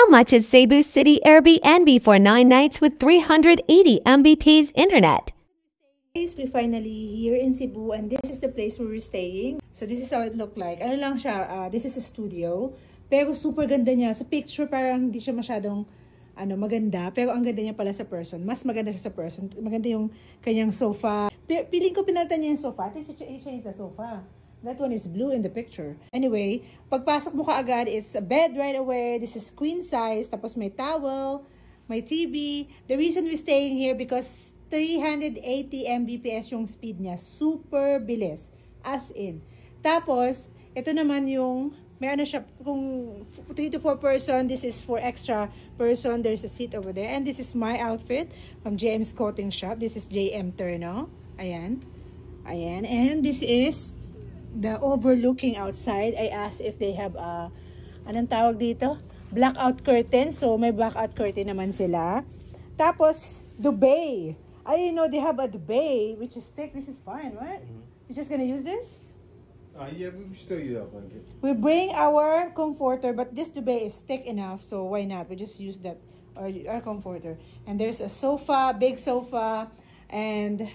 much is Cebu City Airbnb for 9 nights with 380 Mbps internet? Guys, we finally here in Cebu and this is the place where we're staying. So this is how it looked like. Ano lang siya, this is a studio. Pero super ganda niya. Sa picture parang hindi siya masyadong maganda. Pero ang ganda niya pala sa person. Mas maganda siya sa person. Maganda yung kanyang sofa. Piling ko pinalitan niya yung sofa. I think she changed the sofa. That one is blue in the picture. Anyway, pagpasok mo kaagad, it's a bed right away. This is queen size. Tapos may towel, may TV. The reason we're staying here because 380 Mbps yung speed niya. Super bilis. As in. Tapos, ito naman yung, may ano siya, kung 3 to 4 person, this is for extra person. There's a seat over there. And this is my outfit from JM's Clothing Shop. This is JM Terno. Ayan. Ayan. And this is the overlooking outside. I asked if they have a, anong tawag dito? Blackout curtain. So, may blackout curtain naman sila. Tapos, duvet. I know they have a duvet, which is thick. This is fine, right? You're just gonna use this? Yeah, we still use that blanket. We bring our comforter, but this duvet is thick enough, so why not? We just use that, our comforter. And there's a sofa, big sofa, and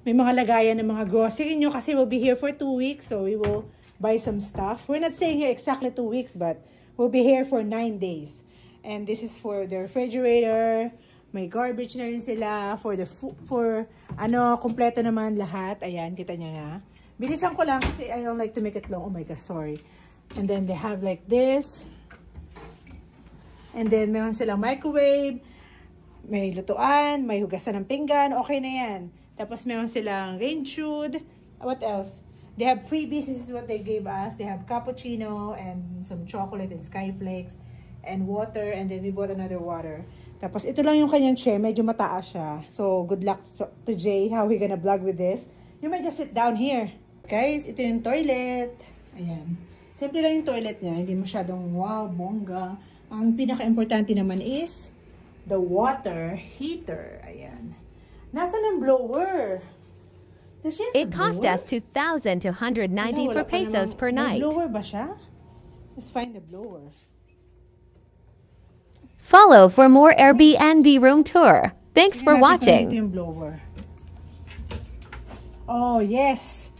may mga lagayan ng mga grocery nyo kasi we'll be here for 2 weeks, so we will buy some stuff. We're not staying here exactly 2 weeks, but we'll be here for 9 days. And this is for the refrigerator. May garbage na rin sila for the kompleto naman lahat. Ayan, kita niya nga. Bilisan ko lang kasi I don't like to make it long. Oh my God, sorry. And then they have like this. And then meron silang microwave. May lutuan, may hugasan ng pinggan. Okay na yan. Tapos meron silang rain shoot. What else? They have freebies. This is what they gave us. They have cappuccino and some chocolate and skyflakes and water. And then we bought another water. Tapos ito lang yung kanyang chair. Medyo mataas siya. So good luck to Jay. How we gonna vlog with this? You might just sit down here. Guys, ito yung toilet. Ayan. Simple lang yung toilet niya. Hindi masyadong wow, bongga. Ang pinaka-importante naman is the water heater. Ayan. Nasaan ang blower? It cost us 2,290 for pesos per night. May blower ba siya? Let's find the blower. Follow for more Airbnb room tour. Thanks for watching. Ito yung blower. Oh, yes.